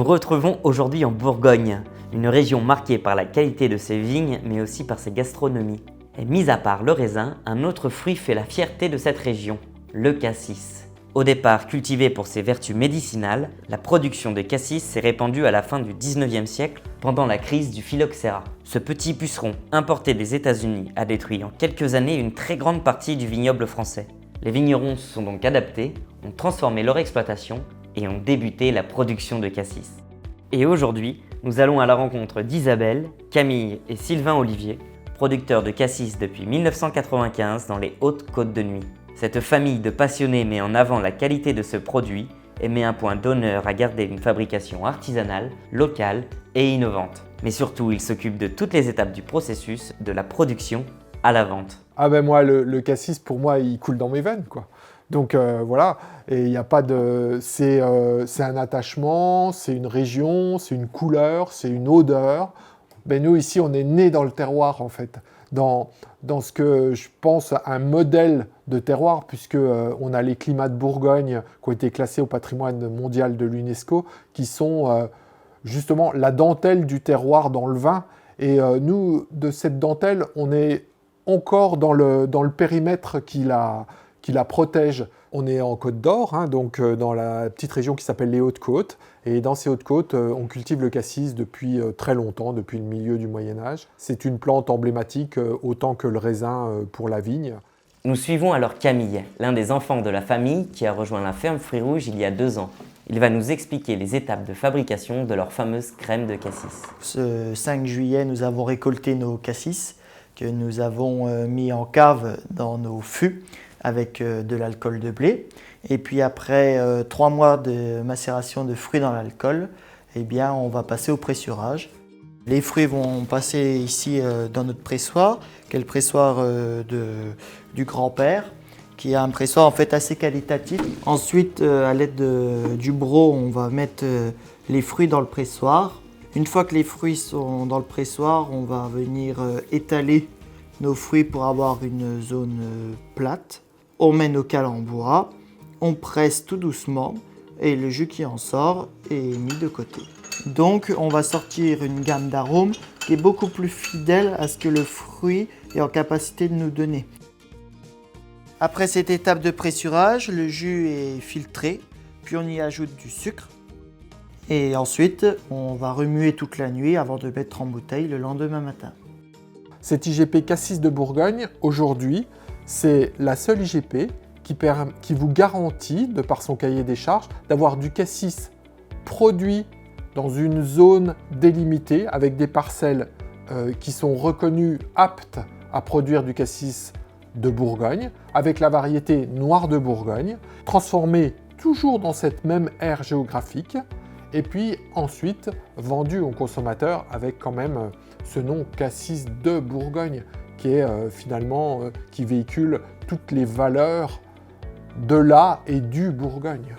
retrouvons aujourd'hui en Bourgogne, une région marquée par la qualité de ses vignes mais aussi par ses gastronomies. Et mis à part le raisin, un autre fruit fait la fierté de cette région, le cassis. Au départ cultivé pour ses vertus médicinales, la production de cassis s'est répandue à la fin du 19e siècle pendant la crise du phylloxéra. Ce petit puceron importé des États-Unis a détruit en quelques années une très grande partie du vignoble français. Les vignerons se sont donc adaptés, ont transformé leur exploitation et ont débuté la production de cassis. Et aujourd'hui, nous allons à la rencontre d'Isabelle, Camille et Sylvain Olivier, producteurs de cassis depuis 1995 dans les Hautes-Côtes de Nuits. Cette famille de passionnés met en avant la qualité de ce produit et met un point d'honneur à garder une fabrication artisanale, locale et innovante. Mais surtout, ils s'occupent de toutes les étapes du processus, de la production à la vente. Ah ben moi, le cassis, pour moi, il coule dans mes veines, quoi. Donc voilà, et il n'y a pas de... C'est un attachement, c'est une région, c'est une couleur, c'est une odeur. Ben nous, ici, on est nés dans le terroir, en fait. Dans ce que je pense un modèle de terroir, puisque on a les climats de Bourgogne qui ont été classés au patrimoine mondial de l'UNESCO, qui sont justement la dentelle du terroir dans le vin. Et nous, de cette dentelle, on est encore dans le périmètre qui la protège. On est en Côte d'Or, hein, donc dans la petite région qui s'appelle les Hautes-Côtes. Et dans ces Hautes-Côtes, on cultive le cassis depuis très longtemps, depuis le milieu du Moyen-Âge. C'est une plante emblématique autant que le raisin pour la vigne. Nous suivons alors Camille, l'un des enfants de la famille qui a rejoint la ferme Fruits Rouges il y a 2 ans. Il va nous expliquer les étapes de fabrication de leur fameuse crème de cassis. Ce 5 juillet, nous avons récolté nos cassis que nous avons mis en cave dans nos fûts avec de l'alcool de blé. Et puis après 3 mois de macération de fruits dans l'alcool, eh bien, on va passer au pressurage. Les fruits vont passer ici dans notre pressoir, qui est le pressoir du grand-père, qui est un pressoir en fait assez qualitatif. Ensuite, à l'aide du broc, on va mettre les fruits dans le pressoir. Une fois que les fruits sont dans le pressoir, on va venir étaler nos fruits pour avoir une zone plate. On met nos cales en bois, on presse tout doucement et le jus qui en sort est mis de côté. Donc on va sortir une gamme d'arômes qui est beaucoup plus fidèle à ce que le fruit est en capacité de nous donner. Après cette étape de pressurage, le jus est filtré, puis on y ajoute du sucre. Et ensuite, on va remuer toute la nuit avant de mettre en bouteille le lendemain matin. Cette IGP Cassis de Bourgogne, aujourd'hui, c'est la seule IGP qui vous garantit, de par son cahier des charges, d'avoir du cassis produit dans une zone délimitée avec des parcelles qui sont reconnues aptes à produire du cassis de Bourgogne, avec la variété noire de Bourgogne, transformée toujours dans cette même aire géographique, et puis ensuite vendu aux consommateurs avec quand même ce nom Cassis de Bourgogne, qui est finalement qui véhicule toutes les valeurs de la et du Bourgogne.